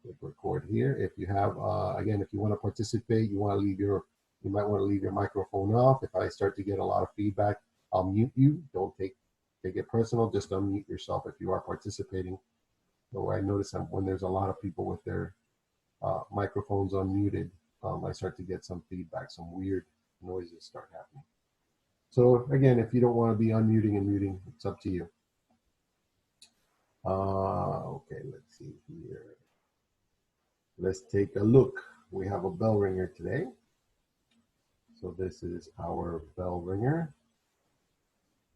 Click record here. If you have, again, if you want to participate, you might want to leave your microphone off. If I start to get a lot of feedback, I'll mute you. Don't take it personal. Just unmute yourself if you are participating. So I notice that when there's a lot of people with their microphones unmuted, I start to get some feedback, some weird noises start happening. So again, if you don't want to be unmuting and muting, it's up to you. Okay, let's see here. Let's take a look. We have a bell ringer today. So this is our bell ringer.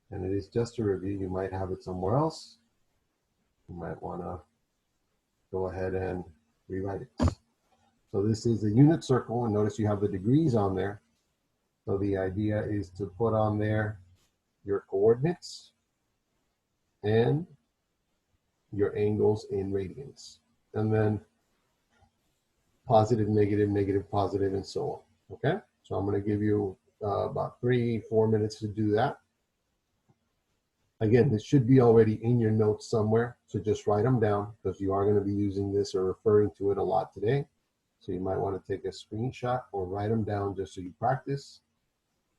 And it is just a review. You might have it somewhere else. You might want to go ahead and rewrite it. So this is a unit circle, and notice you have the degrees on there. So the idea is to put on there your coordinates and your angles in radians, and then positive, negative, negative, positive, and so on. Okay, so I'm going to give you about 3-4 minutes to do that. Again, this should be already in your notes somewhere, so just write them down because you are going to be using this or referring to it a lot today. So you might want to take a screenshot or write them down just so you practice.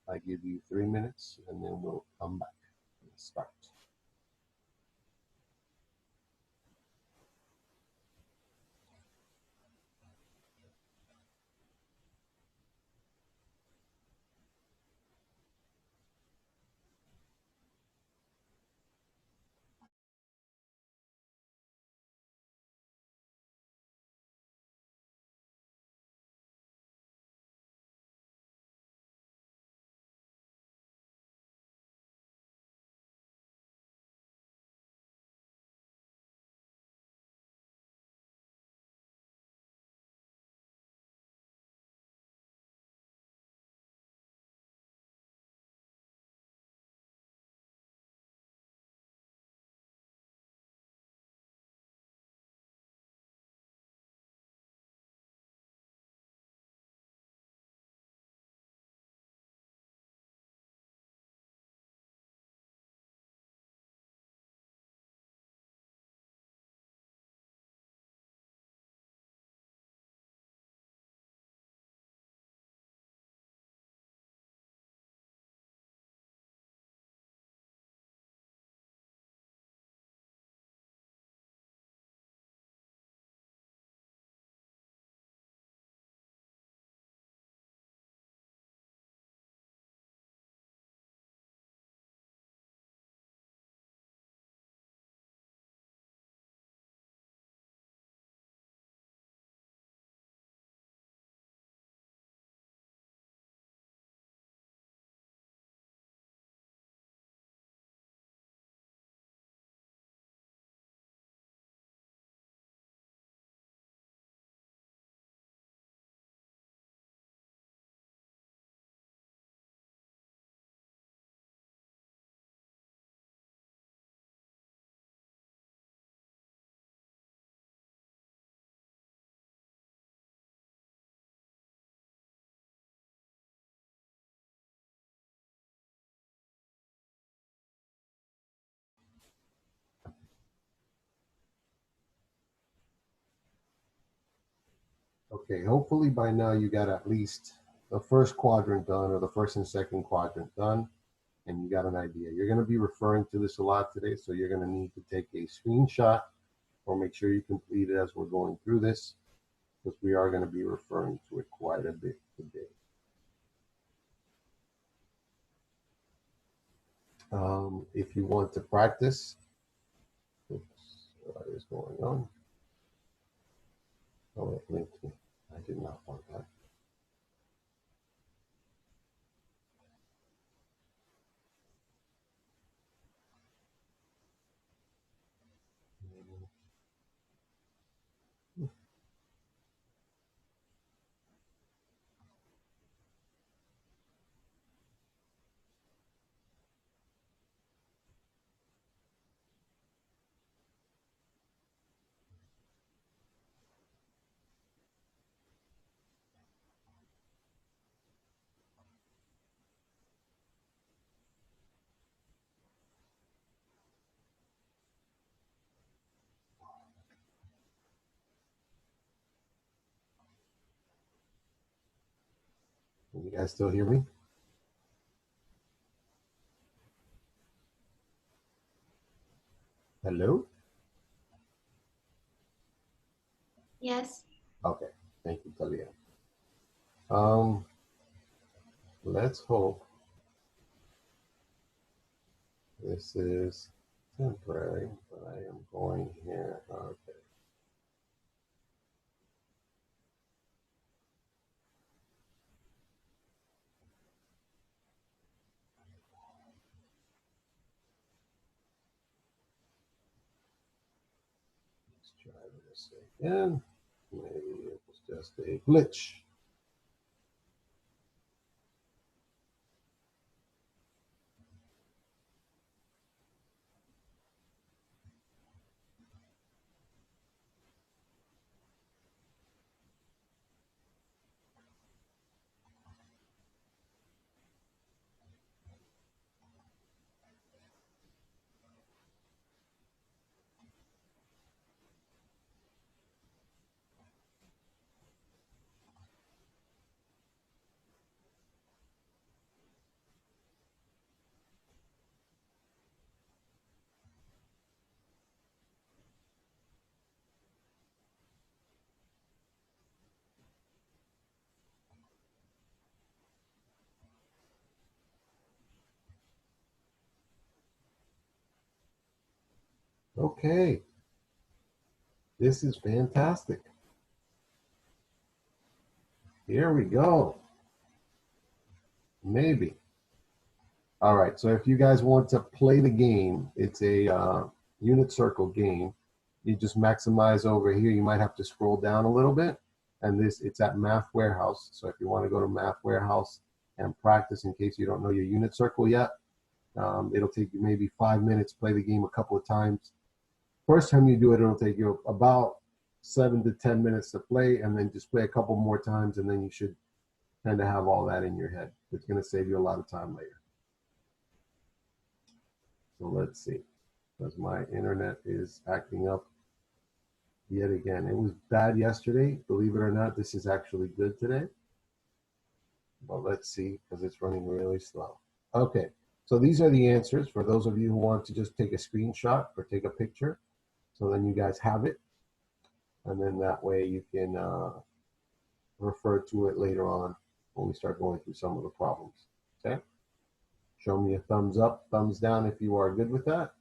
I give you 3 minutes and then we'll come back and start. Okay, hopefully by now you got at least the first quadrant done or the first and second quadrant done, and you got an idea. You're going to be referring to this a lot today, so you're going to need to take a screenshot or make sure you complete it as we're going through this, because we are going to be referring to it quite a bit today. If you want to practice, oops, what is going on? Oh, it linked me. I did not want that. you guys still hear me? Hello? Yes. Okay, thank you, Talia. Let's hope this is temporary, but I am going here. Okay. Let's try this again. Maybe it was just a glitch. Okay, this is fantastic. Here we go. Maybe. All right, so if you guys want to play the game, it's a unit circle game. You just maximize over here. You might have to scroll down a little bit. And it's at Math Warehouse. So if you want to go to Math Warehouse and practice in case you don't know your unit circle yet, it'll take you maybe 5 minutes, play the game a couple of times. First time you do it, it'll take you about 7 to 10 minutes to play, and then just play a couple more times, and then you should kind of have all that in your head. It's going to save you a lot of time later. So let's see, because my internet is acting up yet again. It was bad yesterday. Believe it or not, this is actually good today. But let's see, because it's running really slow. Okay, so these are the answers for those of you who want to just take a screenshot or take a picture. So then you guys have it. And then that way you can refer to it later on when we start going through some of the problems. Okay? Show me a thumbs up, thumbs down if you are good with that.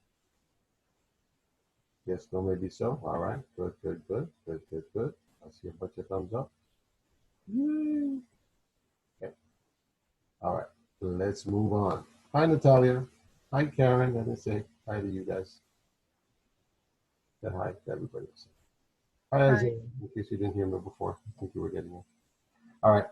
Yes, no, maybe so. All right. Good, good, good, good, good, good. I see a bunch of thumbs up. Yay. Okay. All right. Let's move on. Hi, Natalia. Hi, Karen. Let me say hi to you guys. Say hi to everybody else. Hi, Isaiah. In case you didn't hear me before, I think you were getting it. All right.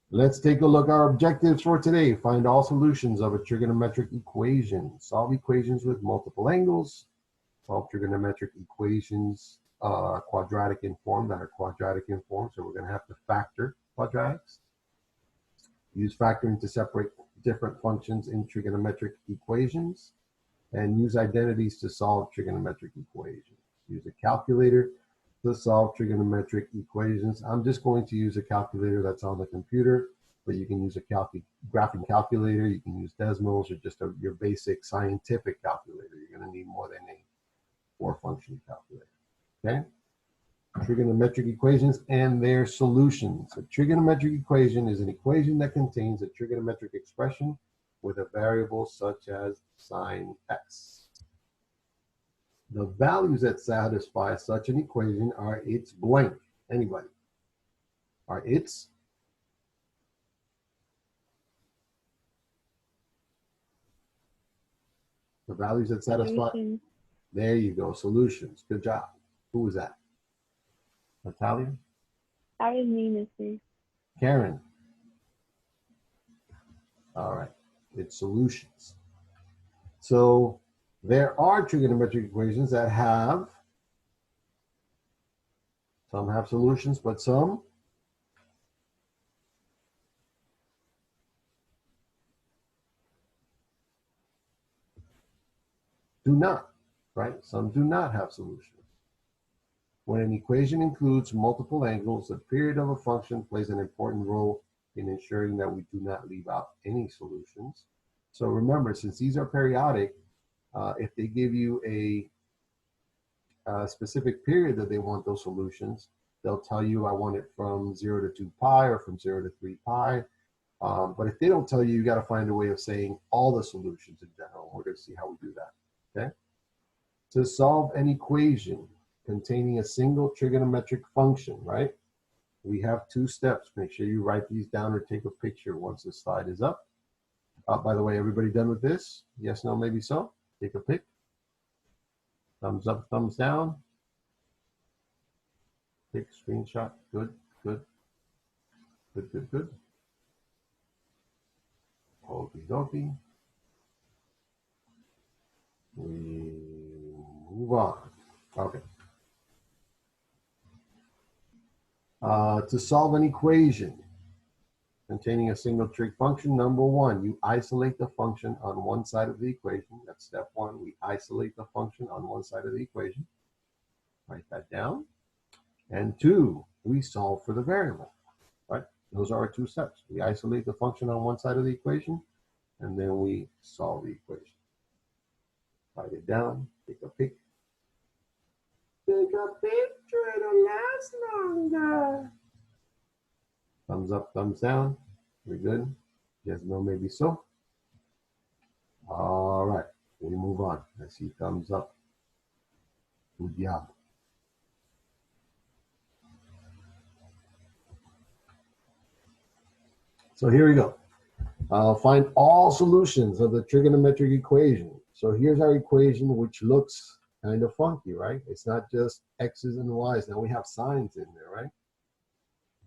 Let's take a look at our objectives for today. Find all solutions of a trigonometric equation. Solve equations with multiple angles. Solve trigonometric equations quadratic in form that are quadratic in form. So we're going to have to factor quadratics. Use factoring to separate different functions in trigonometric equations. And use identities to solve trigonometric equations. Use a calculator to solve trigonometric equations. I'm just going to use a calculator that's on the computer, but you can use a graphing calculator. You can use Desmos or just your basic scientific calculator. You're going to need more than a 4-function calculator. Okay? Trigonometric equations and their solutions. A trigonometric equation is an equation that contains a trigonometric expression with a variable such as sine x. The values that satisfy such an equation are its blank. Anybody? Are its? The values that satisfy? Solutions. There you go, solutions. Good job. Who was that? Natalia? That was me, Mr. Karen? All right, it's solutions. So there are trigonometric equations that have, some have solutions, but some do not, right? Some do not have solutions. When an equation includes multiple angles, the period of a function plays an important role in ensuring that we do not leave out any solutions. So remember, since these are periodic, if they give you a specific period that they want those solutions, they'll tell you, I want it from 0 to 2 pi or from 0 to 3 pi. But if they don't tell you, you got to find a way of saying all the solutions in general. We're going to see how we do that, okay? To solve an equation containing a single trigonometric function, right? We have 2 steps. Make sure you write these down or take a picture once the slide is up. By the way, everybody done with this? Yes, no, maybe so? Take a pic. Thumbs up, thumbs down. Take a screenshot. Good, good. Good, good, good. Okie dokie. We move on. Okay. To solve an equation containing a single trig function, number 1, you isolate the function on one side of the equation. That's step 1. We isolate the function on one side of the equation. Write that down. And 2, we solve for the variable. Right? Those are our 2 steps. We isolate the function on one side of the equation, and then we solve the equation. Write it down. Take a pic. Take a picture. It'll last longer. Thumbs up, thumbs down. We're good. Yes, no, maybe so. All right, we move on. I see thumbs up. Good job. So here we go. Find all solutions of the trigonometric equation. So here's our equation, which looks kind of funky, right? It's not just x's and y's. Now we have signs in there, right?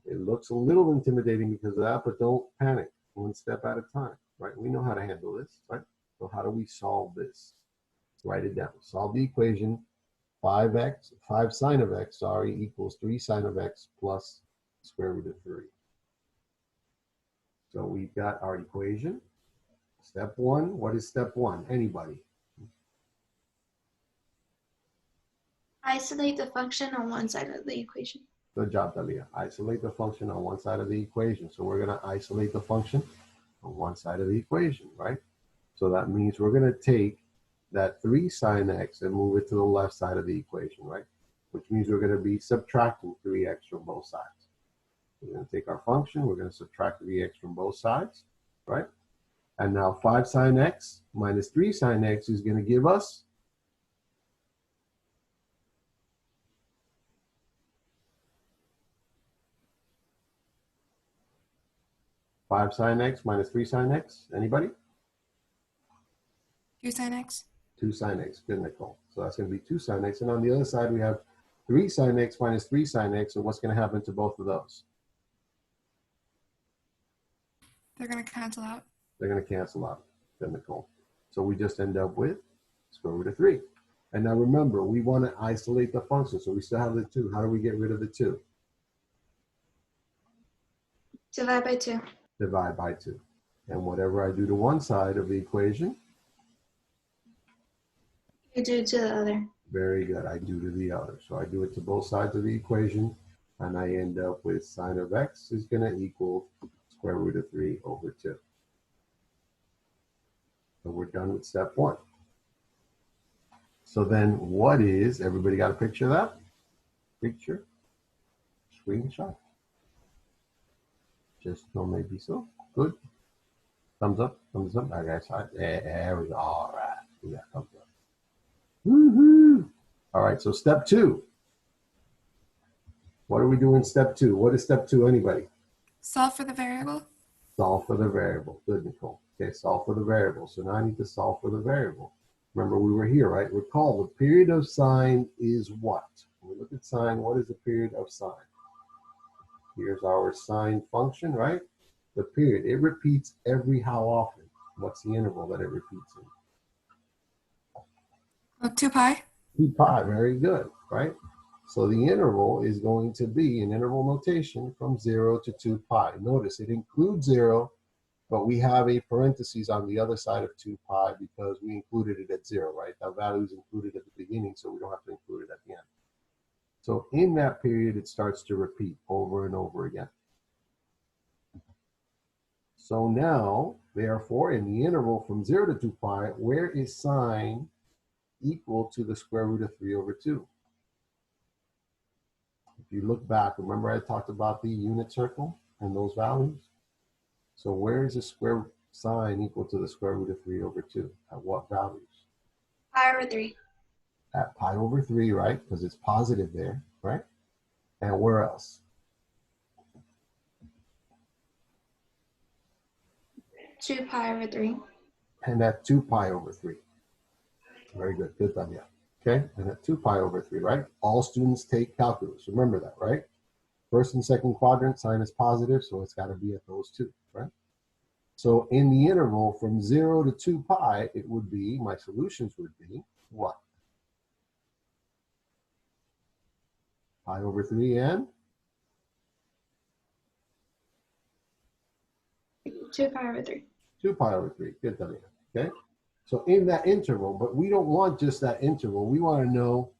It looks a little intimidating because of that, but don't panic. One step at a time, right? We know how to handle this, right? So how do we solve this? Write it down. Solve the equation 5 sine of x, equals 3 sine of x plus square root of 3. So we've got our equation. Step 1, what is step 1? Anybody? Isolate the function on one side of the equation. Good job, Dalia. Isolate the function on one side of the equation. So we're going to isolate the function on one side of the equation, right? So that means we're going to take that 3 sine x and move it to the left side of the equation, right? Which means we're going to be subtracting 3x from both sides. We're going to take our function, we're going to subtract 3x from both sides, right? And now 5 sine x minus 3 sine x is going to give us 5 sine x minus 3 sine x. Anybody? 2 sine x. 2 sine x. Good, Nicole. So that's going to be 2 sine x. And on the other side, we have 3 sine x minus 3 sine x. And what's going to happen to both of those? They're going to cancel out. They're going to cancel out. Good, Nicole. So we just end up with square root of 3. And now remember, we want to isolate the function. So we still have the 2. How do we get rid of the 2? Divide by 2. Divide by 2. And whatever I do to one side of the equation, You do to the other. very good, I do to the other. So I do it to both sides of the equation, and I end up with sine of x is going to equal square root of 3 over 2. So we're done with step 1. So then what is, everybody got a picture of that? Picture? Screenshot? Just no, maybe so. Good. Thumbs up, thumbs up. I guess there we go. All right. We got thumbs up. Woohoo! All right, so step 2. What are we doing step 2? What is step 2, anybody? Solve for the variable. Solve for the variable. Good, Nicole. Okay, solve for the variable. So now I need to solve for the variable. Remember, we were here, right? Recall, the period of sine is what? When we look at sine, what is the period of sine? Here's our sine function, right? The period, it repeats every how often? What's the interval that it repeats in? 2 pi. 2 pi, very good, right? So the interval is going to be an interval notation from 0 to 2 pi. Notice it includes 0, but we have a parentheses on the other side of 2 pi because we included it at 0, right? That value is included at the beginning, so we don't have to include it at the end. So in that period, it starts to repeat over and over again. So now, therefore, in the interval from 0 to 2 pi, where is sine equal to the square root of 3 over 2? If you look back, remember I talked about the unit circle and those values? So where is the square sine equal to the square root of 3 over 2? At what values? Pi over 3. At pi over 3, right? Because it's positive there, right? And where else? 2 pi over 3. And at 2 pi over 3. Very good. Good done, yeah. Okay, and at 2 pi over 3, right? All students take calculus. Remember that, right? First and second quadrant, sine is positive, so it's got to be at those two, right? So in the interval from 0 to 2 pi, it would be, my solutions would be what? Pi over 3 and 2 pi over 3. 2 pi over 3. Good done, yeah. Okay? So in that interval, but we don't want just that interval. We want to know,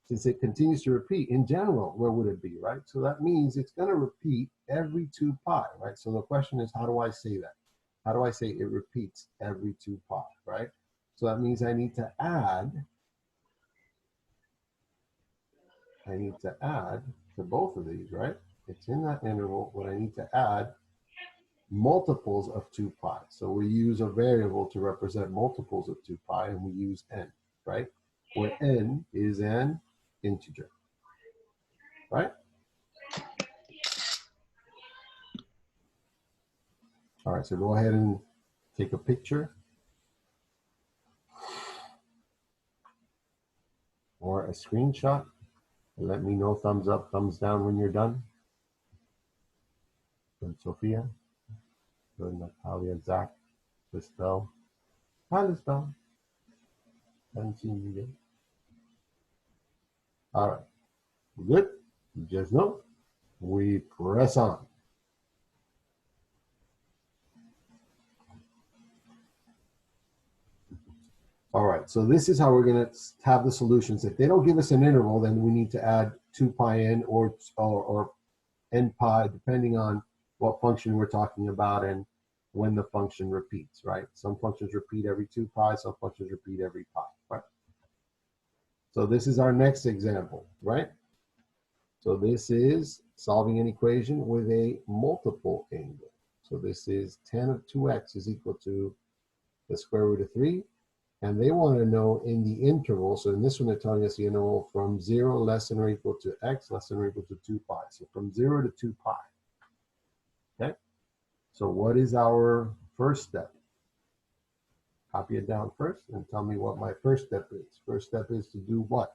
since it continues to repeat, in general, where would it be, right? So that means it's going to repeat every 2 pi, right? So the question is, how do I say that? How do I say it repeats every 2 pi, right? So that means I need to add to both of these, right? It's in that interval when I need to add multiples of 2 pi. So we use a variable to represent multiples of 2 pi, and we use n, right? Where n is an integer, right? All right, so go ahead and take a picture or a screenshot and let me know thumbs up, thumbs down when you're done. Good, Sophia. Good, Natalia, Zach, Lisbel. Hi, Lisbel. Haven't seen you yet. All right, good. Just know we press on. All right, so this is how we're going to have the solutions. If they don't give us an interval, then we need to add 2 pi n or n pi, depending on what function we're talking about and when the function repeats, right? Some functions repeat every 2 pi, some functions repeat every pi, right? So this is our next example, right? So this is solving an equation with a multiple angle. So this is 10 of 2x is equal to the square root of 3. And they want to know in the interval, so in this one they're telling us the interval from 0 less than or equal to x less than or equal to 2 pi. So from 0 to 2 pi. Okay? So what is our first step? Copy it down first and tell me what my first step is. First step is to do what?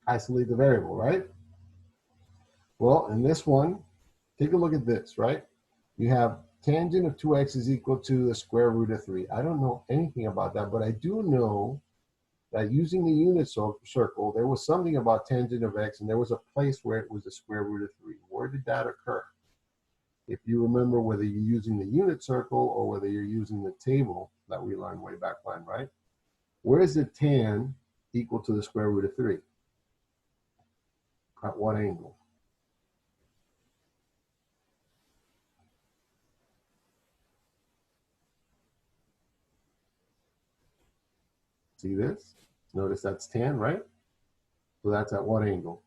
Isolate the variable, right? Well, in this one, take a look at this, right? You have tangent of 2x is equal to the square root of 3. I don't know anything about that, but I do know that using the unit circle, there was something about tangent of x, and there was a place where it was the square root of 3. Where did that occur? If you remember whether you're using the unit circle or whether you're using the table that we learned way back when, right? Where is the tan equal to the square root of 3? At what angle? See this? Notice that's tan, right? So that's at what angle?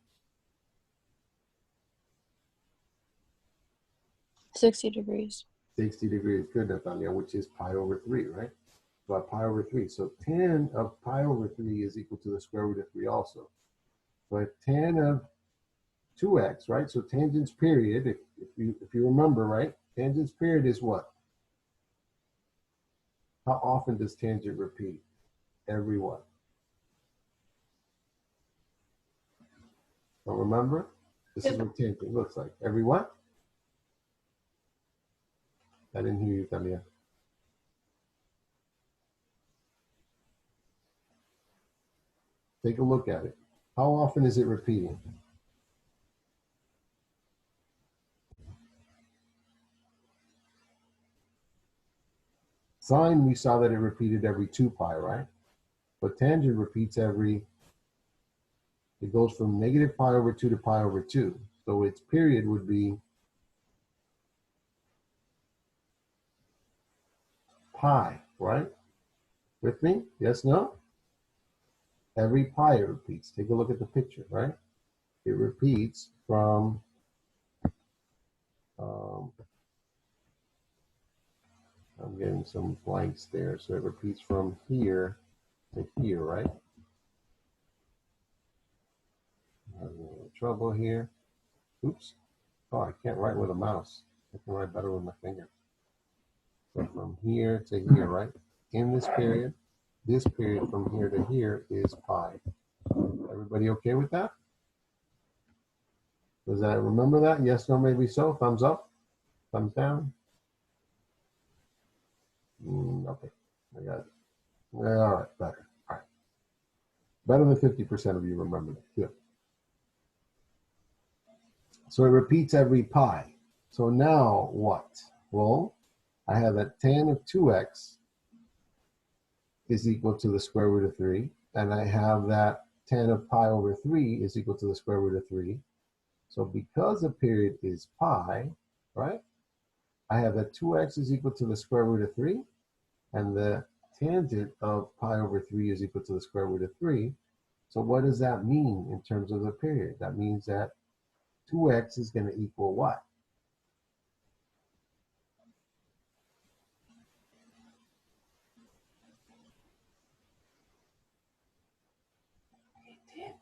60 degrees. 60 degrees. Good, Natalia, which is pi over 3, right? So at pi over 3. So tan of pi over 3 is equal to the square root of 3 also. So at tan of 2x, right? So tangents period, if you remember, right? Tangents period is what? How often does tangent repeat? Every what? So remember, this is what tangent looks like. Every what? I didn't hear you, Talia. Take a look at it. How often is it repeating? Sine, we saw that it repeated every 2 pi, right? But tangent repeats every, it goes from negative pi over 2 to pi over 2. So its period would be pi, right? With me? Yes, no? Every pi it repeats. Take a look at the picture, right? It repeats from I'm getting some blanks there. So it repeats from here to here, right? Having a little trouble here. Oops. Oh, I can't write with a mouse. I can write better with my finger. So from here to here, right? In this period from here to here is pi. Everybody okay with that? Does that remember that? Yes, no, maybe so. Thumbs up, thumbs down. Okay, I got it. All right, better. All right. Better than 50% of you remembered it. Good. So it repeats every pi. So now what? Well, I have that tan of 2x is equal to the square root of 3. And I have that tan of pi over 3 is equal to the square root of 3. So because the period is pi, right? I have that 2x is equal to the square root of 3. And the tangent of pi over 3 is equal to the square root of 3. So what does that mean in terms of the period? That means that 2x is going to equal what?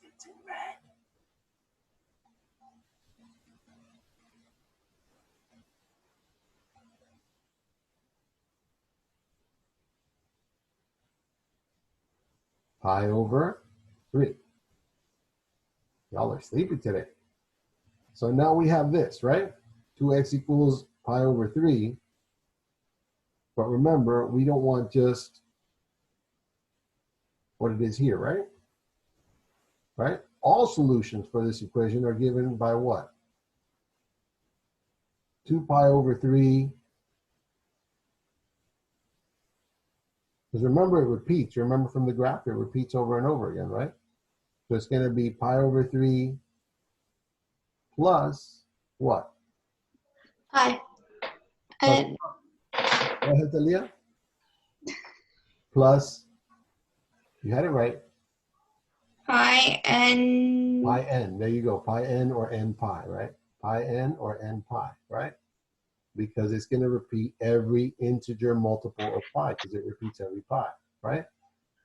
It's in red. Pi over 3. Y'all are sleepy today. So now we have this, right? 2x equals pi over 3. But remember, we don't want just what it is here, right? Right? All solutions for this equation are given by what? 2 pi over 3. Because remember, it repeats. You remember from the graph, it repeats over and over again, right? So it's going to be pi over 3 plus what? Pi. And Go ahead, Talia. Plus, you had it right. pi and Pi n. There you go. Pi n or n pi, right? Pi n or n pi, right? Because it's going to repeat every integer multiple of pi because it repeats every pi, right?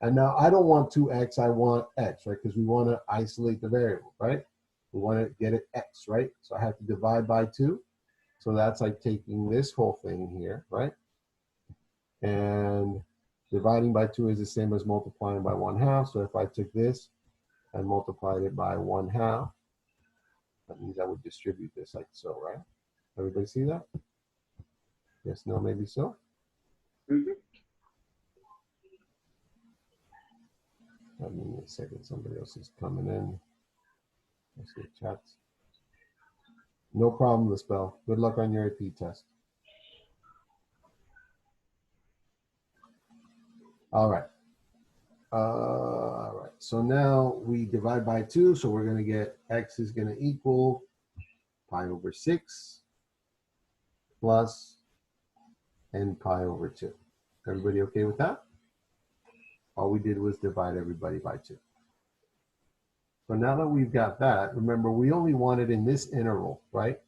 And now I don't want 2x, I want x, right? Because we want to isolate the variable, right? We want to get it x, right? So I have to divide by 2. So that's like taking this whole thing here, right? And dividing by 2 is the same as multiplying by 1/2. So if I took this and multiplied it by 1/2, that means I would distribute this like so, right? Everybody see that? Yes, no, maybe so? Mhm. Give me a second, somebody else is coming in. Let's get chats. No problem, the spell. Good luck on your AP test. All right. All right. So now we divide by 2. So we're going to get x is going to equal pi over 6 plus n pi over 2. Everybody okay with that? All we did was divide everybody by 2. So now that we've got that, remember we only wanted in this interval, right?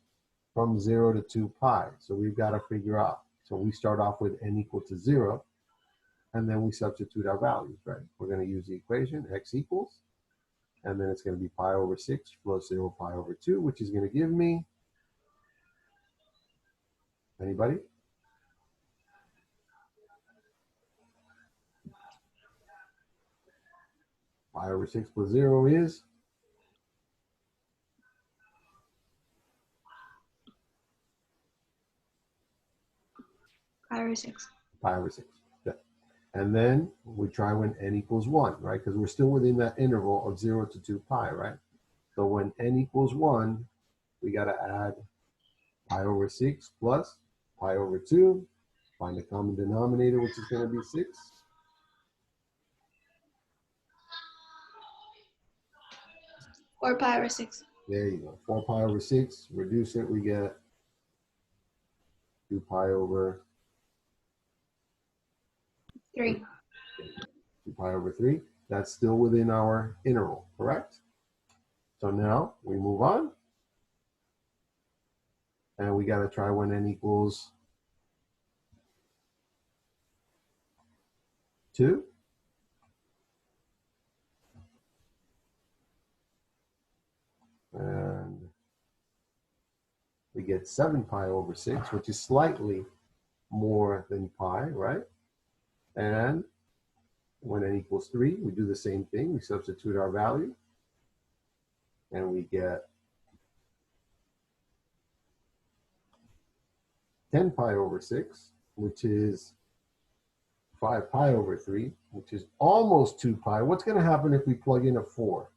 From 0 to 2 pi. So we've got to figure out. So we start off with n equal to 0. And then we substitute our values, right? We're going to use the equation x equals, and then it's going to be pi over 6 plus 0 pi over 2, which is going to give me, anybody? Pi over 6 plus 0 is? pi over 6. Pi over 6. Good. And then we try when n equals 1, right? Because we're still within that interval of 0 to 2 pi, right? So when n equals 1, we got to add pi over 6 plus pi over 2. Find the common denominator, which is going to be 6. Or pi over 6. There you go. 4 pi over 6. Reduce it, we get 2 pi over 3. 2 pi over 3. That's still within our interval, correct? So now we move on. And we got to try when n equals 2. And we get 7 pi over 6, which is slightly more than pi, right? And when n equals 3, we do the same thing. We substitute our value. And we get 10 pi over 6, which is 5 pi over 3, which is almost 2 pi. What's going to happen if we plug in a 4?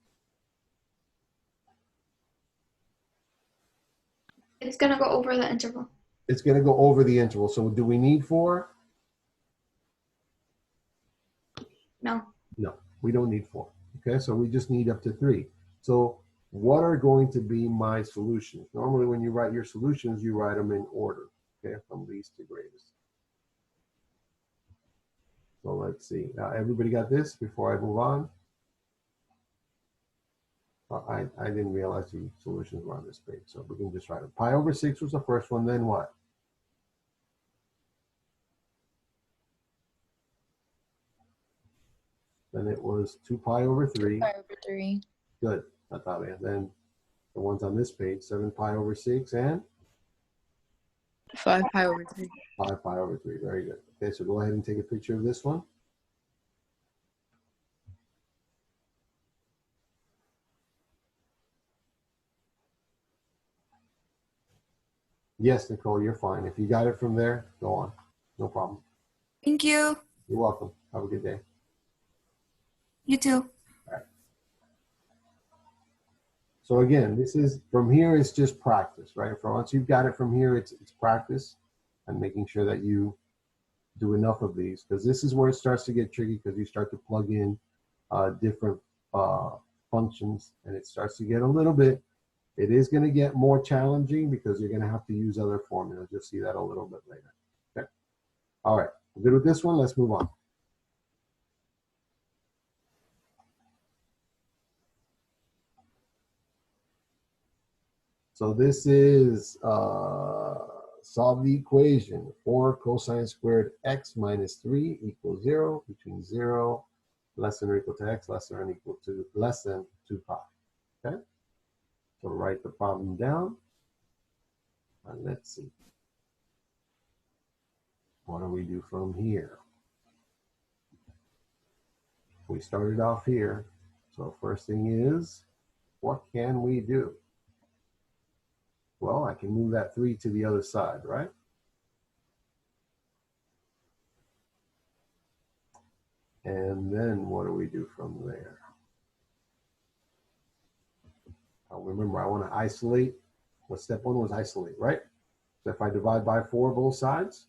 It's going to go over the interval. It's going to go over the interval. So do we need 4? No. No, we don't need 4. Okay, so we just need up to 3. So what are going to be my solutions? Normally when you write your solutions, you write them in order, okay, from least to greatest. So let's see. Everybody got this before I move on? I didn't realize the solutions were on this page, so we can just write them. Pi over 6 was the first one, then what? Then it was 2 pi over 3. Pi over 3. Good. I thought it. Then the ones on this page, 7 pi over 6 and 5 pi over 3. 5 pi over 3. Very good. Okay, so go ahead and take a picture of this one. Yes, Nicole, you're fine. If you got it from there, go on. No problem. Thank you. You're welcome. Have a good day. You too. So again, this is, from here, it's just practice, right? For once you've got it from here, it's practice and making sure that you do enough of these, because this is where it starts to get tricky, because you start to plug in different functions, and it starts to get a little bit, it is going to get more challenging because you're going to have to use other formulas. You'll see that a little bit later. Okay. All right. We're good with this one. Let's move on. So this is solve the equation. 4 cosine squared x minus 3 equals 0 between 0 less than or equal to x less than or equal to less than 2 pi. Okay. So write the problem down. And let's see. What do we do from here? We started off here. So first thing is, what can we do? Well, I can move that 3 to the other side, right? And then what do we do from there? Remember, I want to isolate. What step 1 was isolate, right? So if I divide by 4 both sides,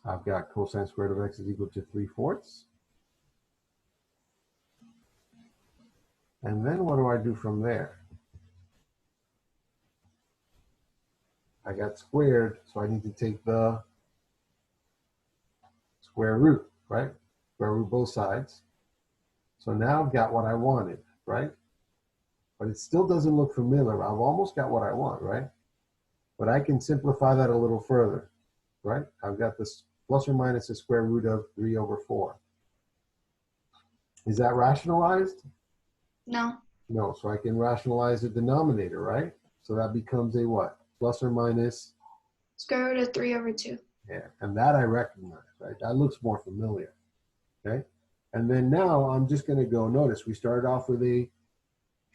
I've got cosine squared of x is equal to 3/4. And then what do I do from there? I got squared, so I need to take the square root, right? Square root both sides. So now I've got what I wanted, right? But it still doesn't look familiar. I've almost got what I want, right? But I can simplify that a little further, right? I've got this plus or minus the square root of 3/4. Is that rationalized? No. No, so I can rationalize the denominator, right? So that becomes a what? Plus or minus? Square root of 3/2. Yeah, and that I recognize, right? That looks more familiar, okay? And then now I'm just going to go, notice we started off with a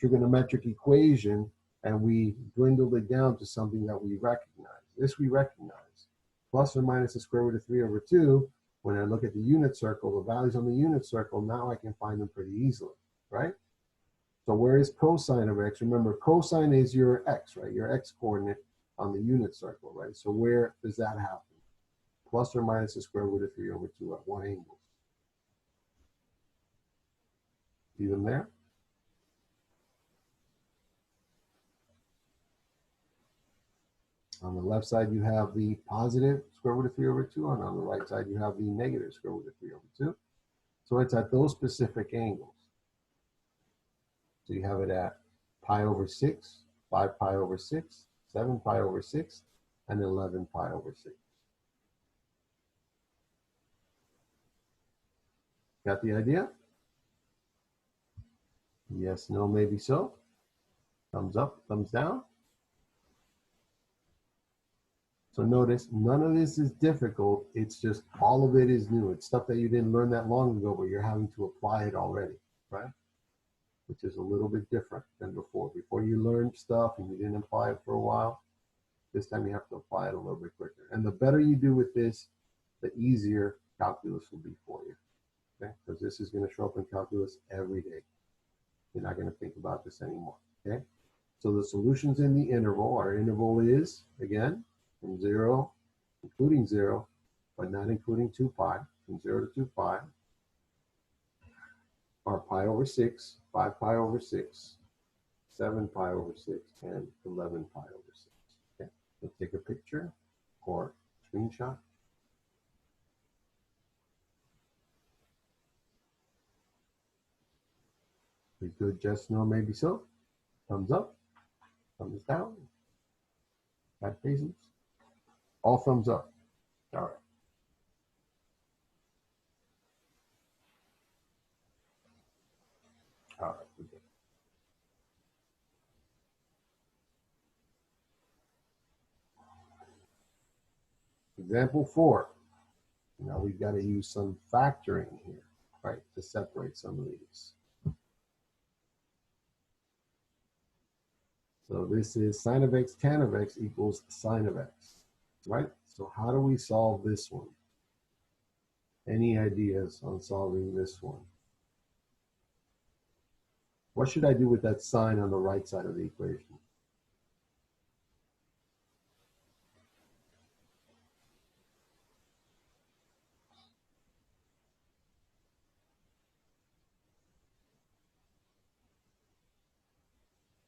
trigonometric equation and we dwindled it down to something that we recognize. This we recognize. plus or minus the square root of 3 over 2, when I look at the unit circle, the values on the unit circle, now I can find them pretty easily, right? So where is cosine of x? Remember, cosine is your x, right? Your x coordinate on the unit circle, right? So where does that happen? Plus or minus the square root of 3 over 2 at what angle? See them there? On the left side, you have the positive square root of 3 over 2, and on the right side, you have the negative square root of 3 over 2. So it's at those specific angles. So you have it at pi over 6, 5 pi over 6, 7 pi over 6, and 11 pi over 6. Got the idea? Yes, no, maybe so. Thumbs up, thumbs down. So notice, none of this is difficult. It's just all of it is new. It's stuff that you didn't learn that long ago, but you're having to apply it already, right? Which is a little bit different than before. Before you learned stuff and you didn't apply it for a while. This time you have to apply it a little bit quicker. And the better you do with this, the easier calculus will be for you, okay? Because this is going to show up in calculus every day. You're not going to think about this anymore, okay? So the solutions in the interval, our interval is, again, from 0, including 0, but not including 2 pi, from 0 to 2 pi, are pi over 6, 5 pi over 6, 7 pi over 6, and 11 pi over 6. Okay, let's take a picture or screenshot. We good, just, no, maybe so. Thumbs up, thumbs down, bad faces. All thumbs up. All right. All right, we're good. Example 4. Now we've got to use some factoring here, right, to separate some of these. So this is sine of x tan of x equals sine of x, right? So how do we solve this one? Any ideas on solving this one? What should I do with that sign on the right side of the equation?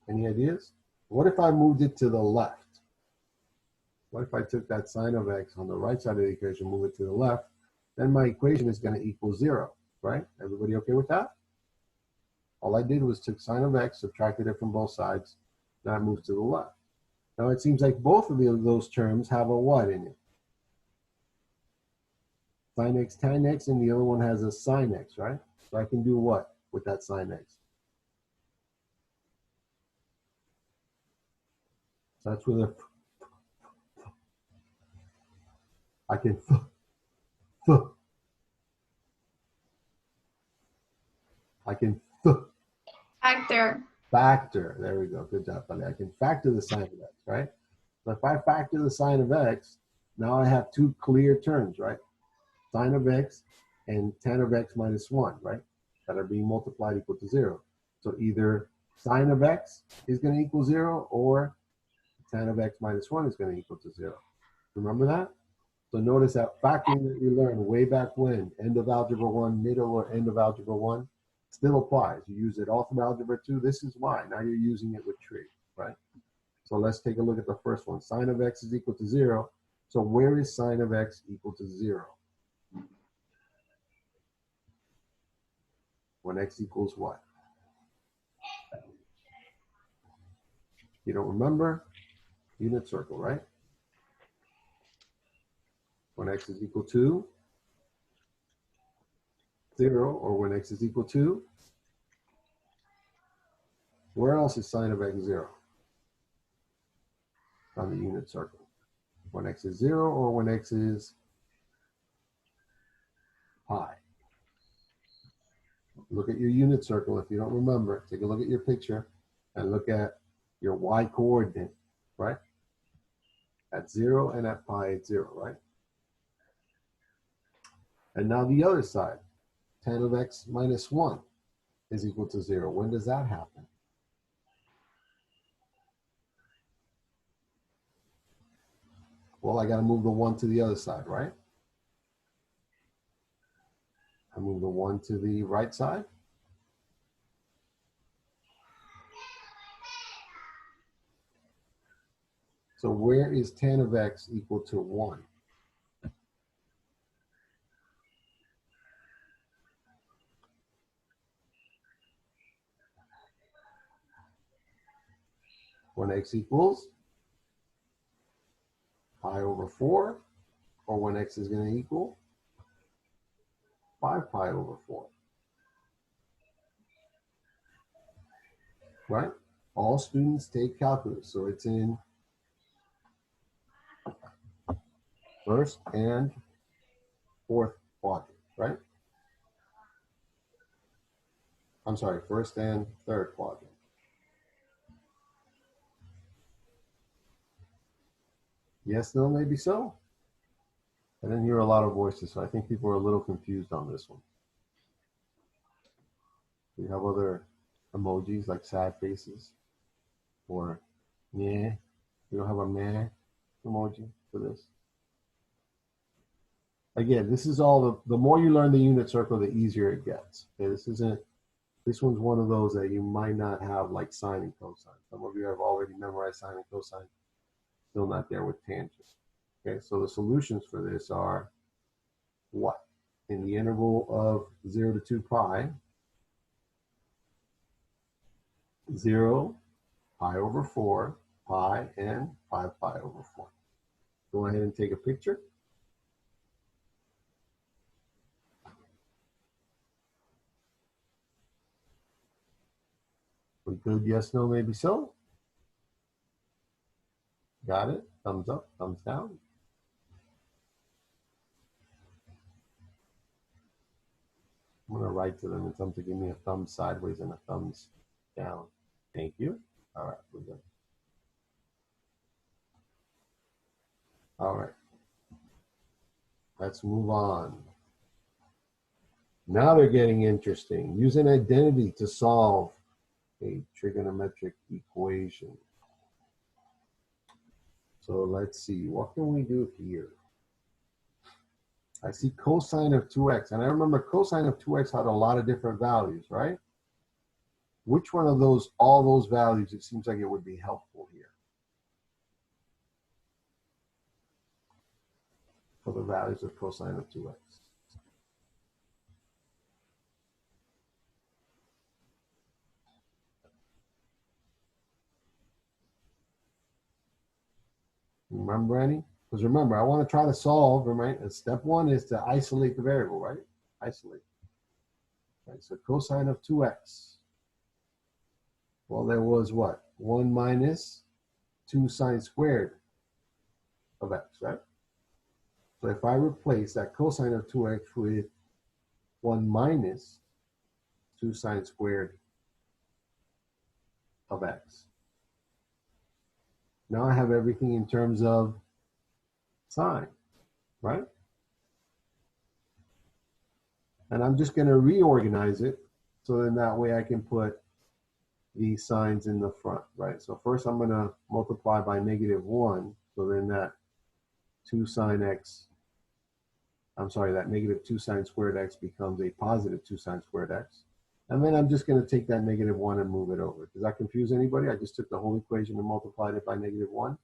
Any ideas? What if I moved it to the left? What if I took that sine of x on the right side of the equation, move it to the left? Then my equation is going to equal 0, right? Everybody okay with that? All I did was took sine of x, subtracted it from both sides, now I moved to the left. Now it seems like both of those terms have a what in it? Sine x tan x, and the other one has a sine x, right? So I can do what with that sine x? So that's where I can factor. There we go. Good job, buddy. I can factor the sine of x, right? So if I factor the sine of x, now I have two clear terms, right? Sine of x and tan of x minus 1, right? That are being multiplied equal to 0. So either sine of x is going to equal 0 or tan of x minus 1 is going to equal to 0. Remember that? So notice that factoring that you learned way back when, end of algebra 1, middle or end of algebra 1, still applies. You use it all through algebra 2. This is why. Now you're using it with tree, right? So let's take a look at the first one. Sine of x is equal to 0. So where is sine of x equal to 0? When x equals what? You don't remember? Unit circle, right? When x is equal to 0, or when x is equal to, where else is sine of x 0? On the unit circle. When x is 0 or when x is pi. Look at your unit circle if you don't remember. Take a look at your picture and look at your y coordinate, right? At 0 and at pi, it's 0, right? And now the other side, tan of x minus 1 is equal to 0. When does that happen? Well, I got to move the 1 to the other side, right? I move the 1 to the right side. So where is tan of x equal to 1? When x equals pi over 4, or when x is going to equal 5 pi over 4. Right? All students take calculus, so it's in first and fourth quadrant, right? I'm sorry, first and third quadrant. Yes, no, maybe so. I didn't hear a lot of voices, so I think people are a little confused on this one. We have other emojis like sad faces or meh. We don't have a meh emoji for this. Again, this is all the more you learn the unit circle, the easier it gets. Okay, this one's one of those that you might not have like sine and cosine. Some of you have already memorized sine and cosine, still not there with tangent. Okay, so the solutions for this are what? In the interval of 0 to 2 pi, 0, pi over 4, pi, and 5 pi over 4. Go ahead and take a picture. We good? Yes, no, maybe so. Got it? Thumbs up, thumbs down. I'm going to write to them and tell them to give me a thumb sideways and a thumbs down. Thank you. All right, we're good. All right. Let's move on. Now they're getting interesting. Use an identity to solve a trigonometric equation. So let's see, what can we do here? I see cosine of 2x, and I remember cosine of 2x had a lot of different values, right? Which one of those, all those values, it seems like it would be helpful here for the values of cosine of 2x? Remember any? Because remember, I want to try to solve, right? And step one is to isolate the variable, right? Isolate. Right, so cosine of 2x. Well, there was what? 1 minus 2 sine squared of x, right? So if I replace that cosine of 2x with 1 minus 2 sine squared of x. Now I have everything in terms of sine, right? And I'm just going to reorganize it so then that way I can put these signs in the front, right? So first I'm going to multiply by -1. So then that 2 sine x, I'm sorry, that -2 sine squared x becomes a positive 2 sine squared x. And then I'm just going to take that -1 and move it over. Does that confuse anybody? I just took the whole equation and multiplied it by -1.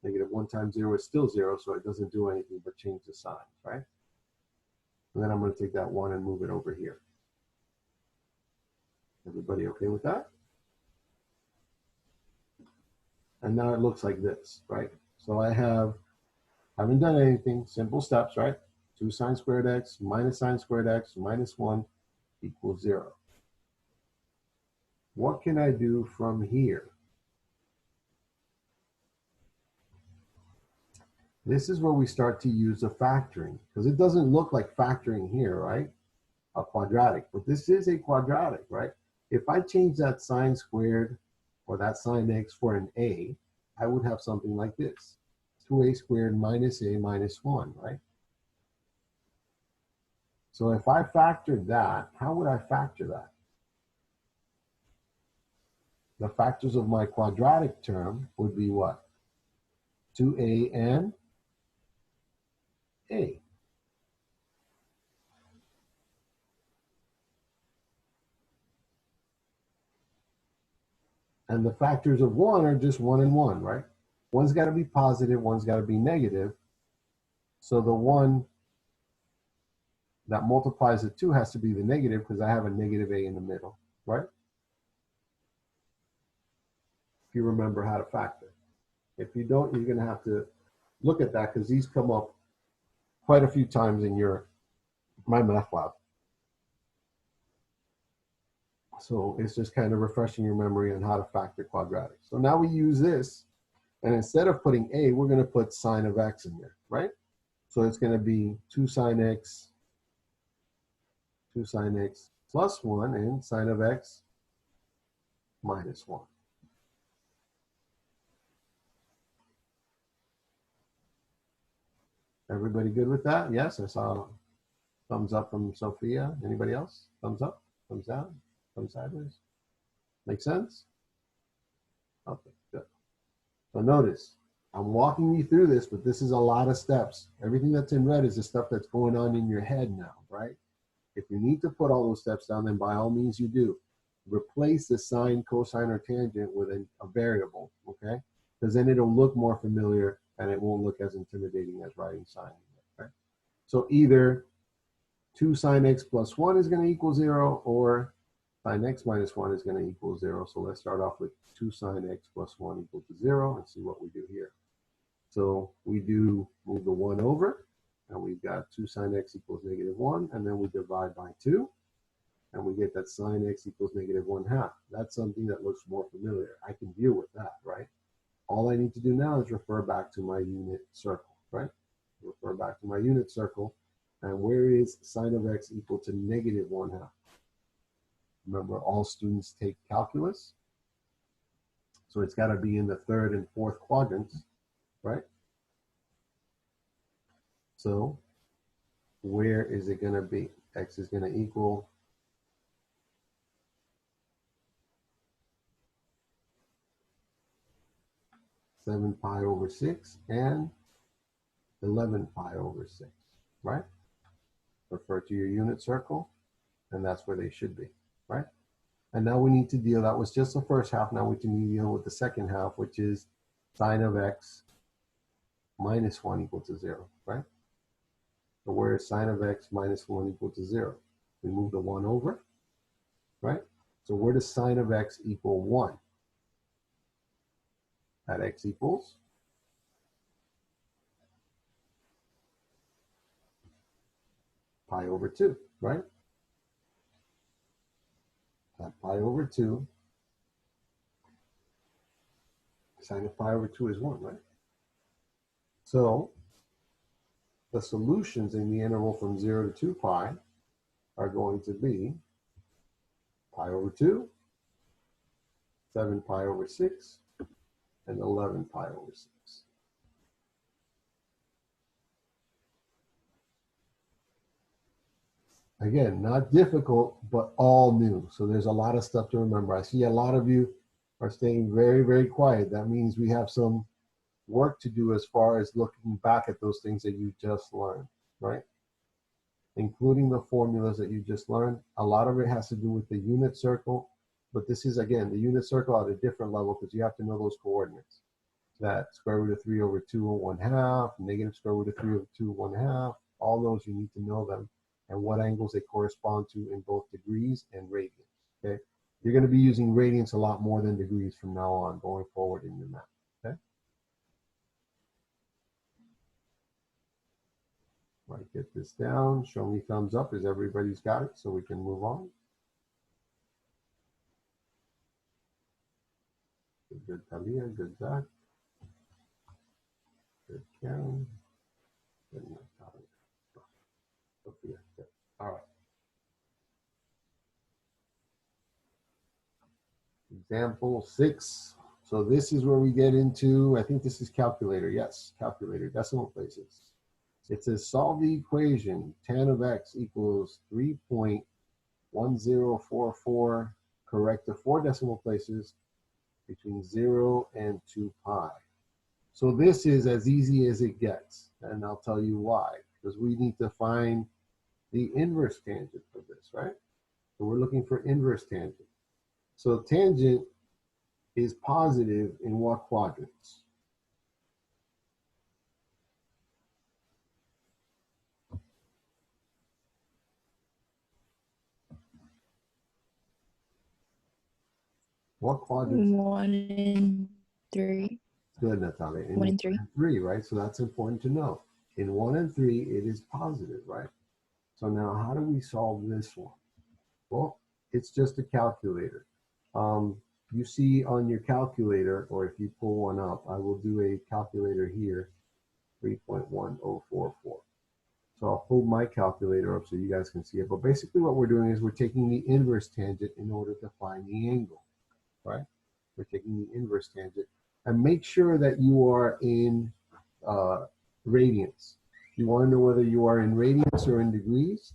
-1 times 0 is still 0, so it doesn't do anything but change the sign, right? And then I'm going to take that 1 and move it over here. Everybody okay with that? And now it looks like this, right? So I haven't done anything, simple steps, right? 2 sine squared x minus sine squared x minus 1 equals 0. What can I do from here? This is where we start to use a factoring, because it doesn't look like factoring here, right? A quadratic, but this is a quadratic, right? If I change that sine squared or that sine x for an a, I would have something like this. 2a squared minus a minus 1, right? So if I factored that, how would I factor that? The factors of my quadratic term would be what? 2a and a. And the factors of 1 are just 1 and 1, right? One's got to be positive, one's got to be negative. So the one that multiplies the 2 has to be the negative because I have a negative a in the middle, right? If you remember how to factor. If you don't, you're going to have to look at that because these come up quite a few times in my math lab. So it's just kind of refreshing your memory on how to factor quadratics. So now we use this, and instead of putting a, we're going to put sine of x in there, right? So it's going to be 2 sine x plus 1 and sine of x minus 1. Everybody good with that? Yes, I saw thumbs up from Sophia. Anybody else? Thumbs up? Thumbs down? Thumbs sideways? Make sense? Okay, good. So notice, I'm walking you through this, but this is a lot of steps. Everything that's in red is the stuff that's going on in your head now, right? If you need to put all those steps down, then by all means you do. Replace the sine, cosine, or tangent with a variable, okay? Because then it'll look more familiar and it won't look as intimidating as writing sine, okay? So either 2 sine x plus 1 is going to equal 0, or sine x minus 1 is going to equal 0. So let's start off with 2 sine x plus 1 equal to 0 and see what we do here. So we do move the 1 over, and we've got 2 sine x equals -1, and then we divide by 2, and we get that sine x equals -1/2. That's something that looks more familiar. I can deal with that, right? All I need to do now is refer back to my unit circle, right? Refer back to my unit circle, and where is sine of x equal to -1/2? Remember, all students take calculus, so it's got to be in the third and fourth quadrants, right? So where is it going to be? X is going to equal (7 pi over 6) and 11 pi over 6, right? Refer to your unit circle, and that's where they should be, right? And now we need to deal, that was just the first half, now we can deal with the second half, which is sine of x minus 1 equal to 0, right? So where is sine of x minus 1 equal to 0? We move the 1 over, right? So where does sine of x equal 1? At x equals pi over 2, right? At pi over 2, sine of pi over 2 is 1, right? So the solutions in the interval from 0 to 2 pi are going to be pi over 2, 7 pi over 6, and 11 pi over 6. Again, not difficult, but all new. So there's a lot of stuff to remember. I see a lot of you are staying very, very quiet. That means we have some work to do as far as looking back at those things that you just learned, right? Including the formulas that you just learned. A lot of it has to do with the unit circle, but this is, again, the unit circle at a different level because you have to know those coordinates. That square root of 3 over 2 1/2, negative square root of 3 over 2 1/2, all those you need to know them and what angles they correspond to in both degrees and radians, okay? You're going to be using radians a lot more than degrees from now on going forward in your math, okay? Right, get this down, show me thumbs up as everybody's got it so we can move on. Good, Talia, good, Zach. Good, Karen. Good, Natalia. Sophia, good. All right. Example 6. So this is where we get into, I think this is calculator. Yes, calculator, decimal places. It says solve the equation tan of x equals 3.1044, correct the 4 decimal places between 0 and 2 pi. So this is as easy as it gets, and I'll tell you why. Because we need to find the inverse tangent for this, right? So we're looking for inverse tangent. So tangent is positive in what quadrants? What quadrants? 1 and 3. Good, Natalia. In 1 and 3. 3, right? So that's important to know. In 1 and 3, it is positive, right? So now how do we solve this one? Well, it's just a calculator. You see on your calculator, or if you pull one up, I will do a calculator here, 3.1044. So I'll pull my calculator up so you guys can see it. But basically what we're doing is we're taking the inverse tangent in order to find the angle, right? We're taking the inverse tangent. And make sure that you are in radians. You want to know whether you are in radians or in degrees.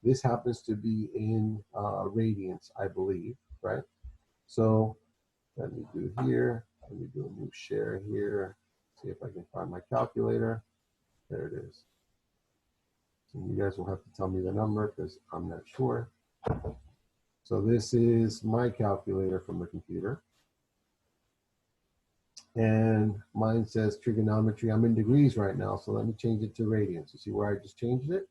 This happens to be in radians, I believe, right? So let me do here. Let me do a new share here. See if I can find my calculator. There it is. So you guys will have to tell me the number because I'm not sure. So this is my calculator from the computer. And mine says trigonometry. I'm in degrees right now, so let me change it to radians. You see where I just changed it?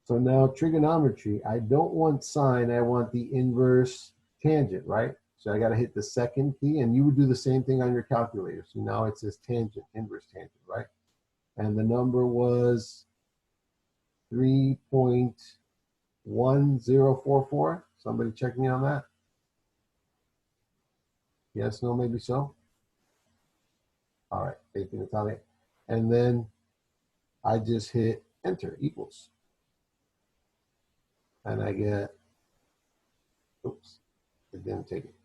So now trigonometry, I don't want sine, I want the inverse tangent, right? So I got to hit the second key, and you would do the same thing on your calculator. So now it says tangent, inverse tangent, right? And the number was 3.1044. Somebody check me on that? Yes, no, maybe so? All right, thank you, Natalia. And then I just hit enter, equals. And I get, oops, it didn't take it.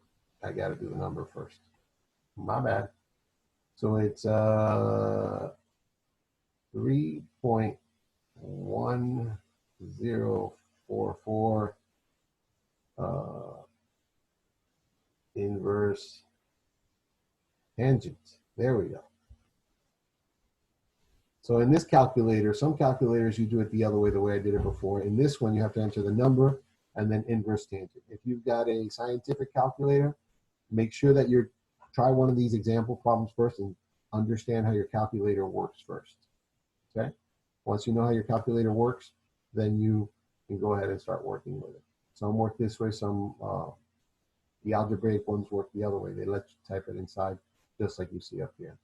I got to do the number first. My bad. So it's 3.1044 inverse tangent. There we go. So in this calculator, some calculators you do it the other way, the way I did it before. In this one, you have to enter the number and then inverse tangent. If you've got a scientific calculator, make sure that you try one of these example problems first and understand how your calculator works first. Okay? Once you know how your calculator works, then you can go ahead and start working with it. Some work this way, some the algebraic ones work the other way. They let you type it inside just like you see up here.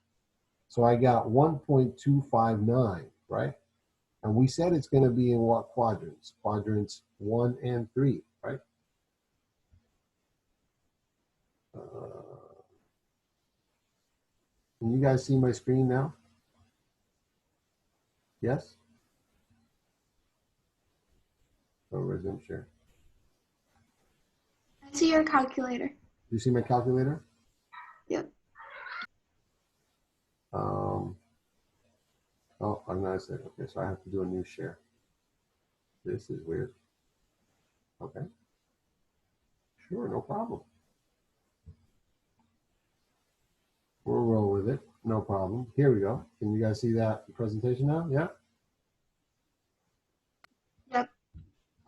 So I got 1.259, right? And we said it's going to be in what quadrants? Quadrants 1 and 3, right? Can you guys see my screen now? Yes? Or resume share? I see your calculator. You see my calculator? Yep. Oh, I'm not saying, okay, so I have to do a new share. This is weird. Okay. Sure, no problem. We'll roll with it, no problem. Here we go. Can you guys see that presentation now? Yeah? Yep.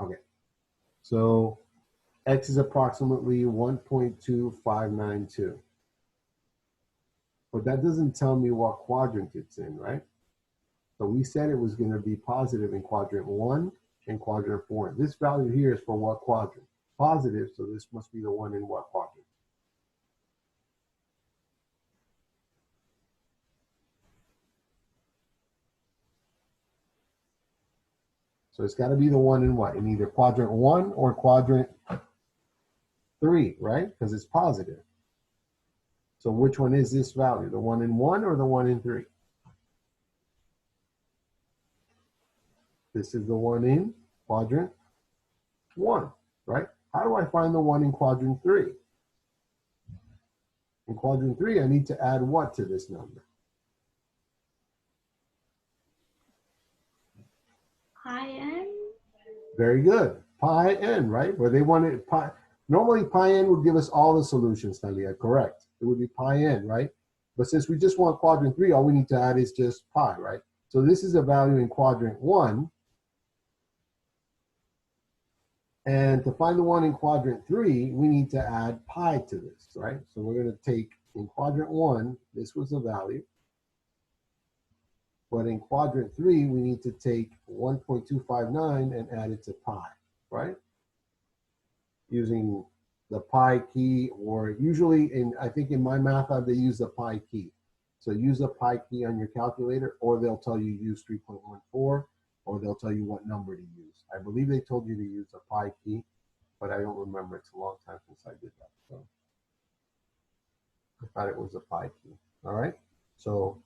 Okay. So X is approximately 1.2592. But that doesn't tell me what quadrant it's in, right? So we said it was going to be positive in quadrant 1 and quadrant 4. This value here is for what quadrant? Positive, so this must be the one in what quadrant? So it's got to be the one in what? In either quadrant 1 or quadrant 3, right? Because it's positive. So which one is this value? The one in 1 or the one in 3? This is the one in quadrant 1, right? How do I find the one in quadrant 3? In quadrant 3, I need to add what to this number? pi n. Very good. Pi n, right? Where they wanted pi. Normally, pi n would give us all the solutions, Talia, correct? It would be pi n, right? But since we just want quadrant 3, all we need to add is just pi, right? So this is a value in quadrant 1. And to find the one in quadrant 3, we need to add pi to this, right? So we're going to take, in quadrant 1, this was the value. But in quadrant 3, we need to take 1.259 and add it to pi, right? Using the pi key, or usually I think in my math app, they use the pi key. So use the pi key on your calculator, or they'll tell you use 3.14, or they'll tell you what number to use. I believe they told you to use the pi key, but I don't remember. It's a long time since I did that. So I thought it was a pi key. All right. So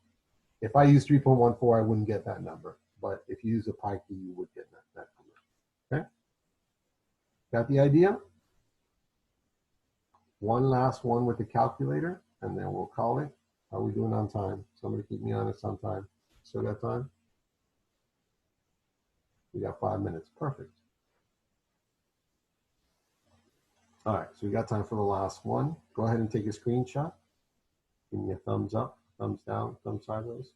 if I use 3.14, I wouldn't get that number. But if you use a pi key, you would get that number. Okay. Got the idea? One last one with the calculator, and then we'll call it. How are we doing on time? Somebody keep me honest on time. Still got time? We got 5 minutes. Perfect. All right, so we got time for the last one. Go ahead and take a screenshot. Give me a thumbs up, thumbs down, thumbs sideways.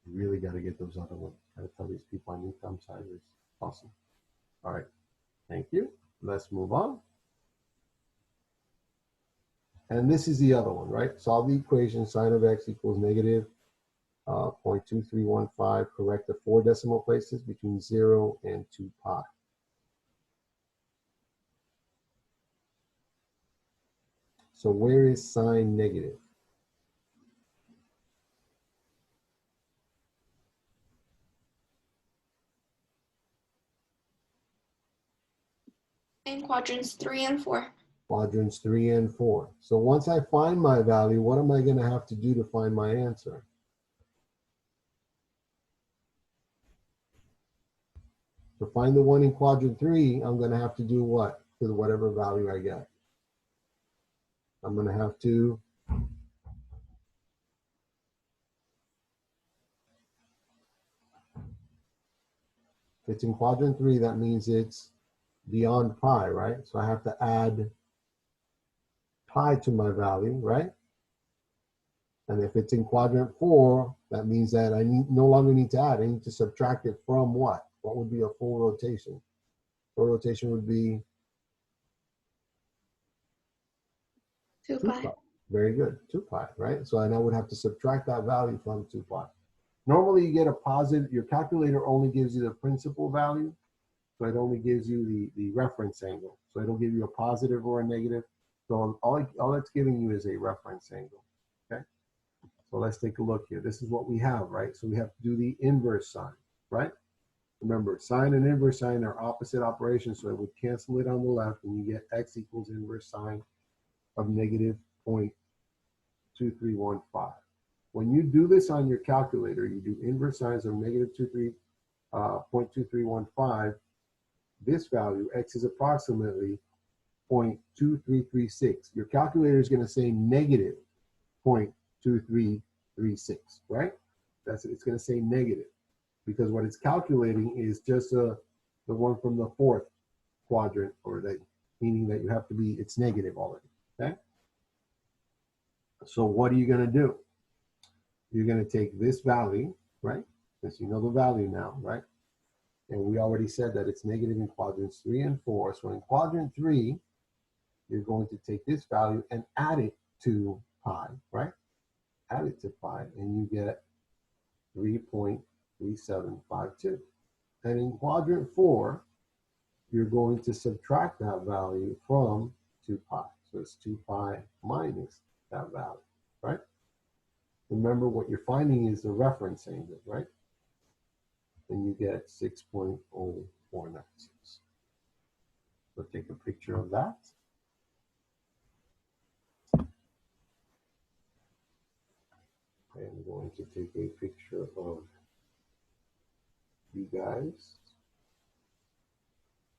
You really got to get those other ones. Got to tell these people I need thumbs sideways. Awesome. All right, thank you. Let's move on. And this is the other one, right? Solve the equation, sine of x equals negative 0.2315. Correct the 4 decimal places between 0 and 2 pi. So where is sine negative? In quadrants 3 and 4. Quadrants 3 and 4. So once I find my value, what am I going to have to do to find my answer? To find the one in quadrant 3, I'm going to have to do what? To whatever value I get. I'm going to have to if it's in quadrant 3, that means it's beyond pi, right? So I have to add pi to my value, right? And if it's in quadrant 4, that means that I no longer need to add. I need to subtract it from what? What would be a full rotation? Full rotation would be 2 2 pi. pi. Very good, 2 pi, right? So I would have to subtract that value from 2 pi. Normally you get a positive, your calculator only gives you the principal value. So it only gives you the reference angle. So it'll give you a positive or a negative. So all it's giving you is a reference angle, okay? So let's take a look here. This is what we have, right? So we have to do the inverse sine, right? Remember, sine and inverse sine are opposite operations, so it would cancel it on the left, and you get x equals inverse sine of negative 0.2315. When you do this on your calculator, you do inverse sines of negative 0.2315. This value, x is approximately 0.2336. Your calculator is going to say negative 0.2336, right? It's going to say negative because what it's calculating is just the one from the 4th quadrant, or that, meaning that you have to be, it's negative already, okay? So what are you going to do? You're going to take this value, right? Since you know the value now, right? And we already said that it's negative in quadrants 3 and 4. So in quadrant 3, you're going to take this value and add it to pi, right? Add it to pi, and you get 3.3752. And in quadrant 4, you're going to subtract that value from 2 pi. So it's 2 pi minus that value, right? Remember, what you're finding is the reference angle, right? And you get 6.0496. So take a picture of that. I'm going to take a picture of you guys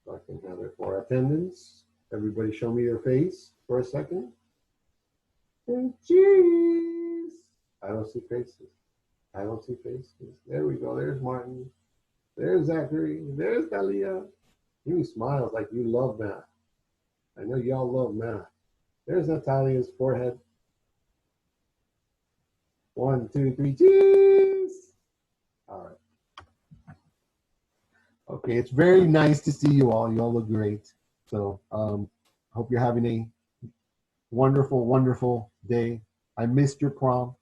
so I can have it for attendance. Everybody show me your face for a second. And cheese. I don't see faces. I don't see faces. There we go. There's Martin. There's Zachary. There's Dalia. You smiles like you love math. I know y'all love math. There's Natalia's forehead. 1, 2, 3, cheese. All right. Okay, it's very nice to see you all. You all look great. So hope you're having a wonderful, wonderful day. I missed your prom.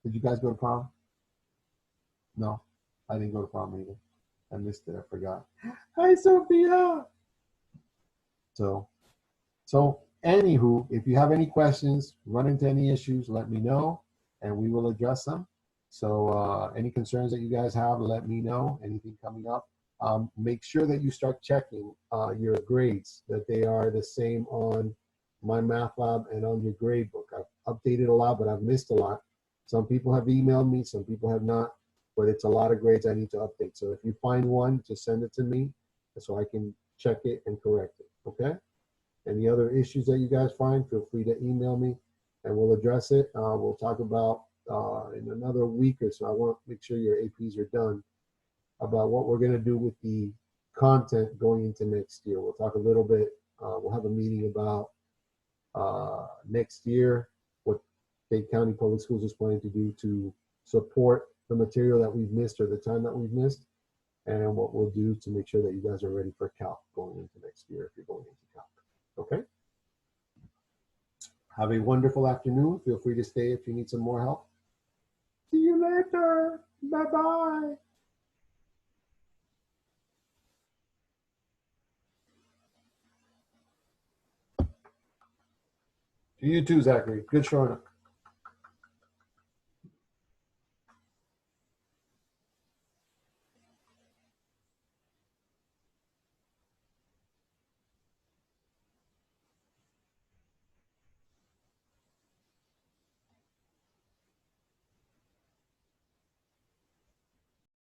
Did you guys go to prom? No, I didn't go to prom either. I missed it. I forgot. Hi, Sophia. So anywho, if you have any questions, run into any issues, let me know, and we will address them. So any concerns that you guys have, let me know. Anything coming up, make sure that you start checking your grades, that they are the same on my math lab and on your grade book. I've updated a lot, but I've missed a lot. Some people have emailed me, some people have not, but it's a lot of grades I need to update. So if you find one, just send it to me so I can check it and correct it, okay? Any other issues that you guys find, feel free to email me and we'll address it. We'll talk about in another week or so, I want to make sure your APs are done, about what we're going to do with the content going into next year. We'll talk a little bit, we'll have a meeting about next year, what Dade County Public Schools is planning to do to support the material that we've missed or the time that we've missed, and what we'll do to make sure that you guys are ready for calc going into next year if you're going into calc. Okay? Have a wonderful afternoon. Feel free to stay if you need some more help. See you later. Bye-bye. You too, Zachary. Good showing up.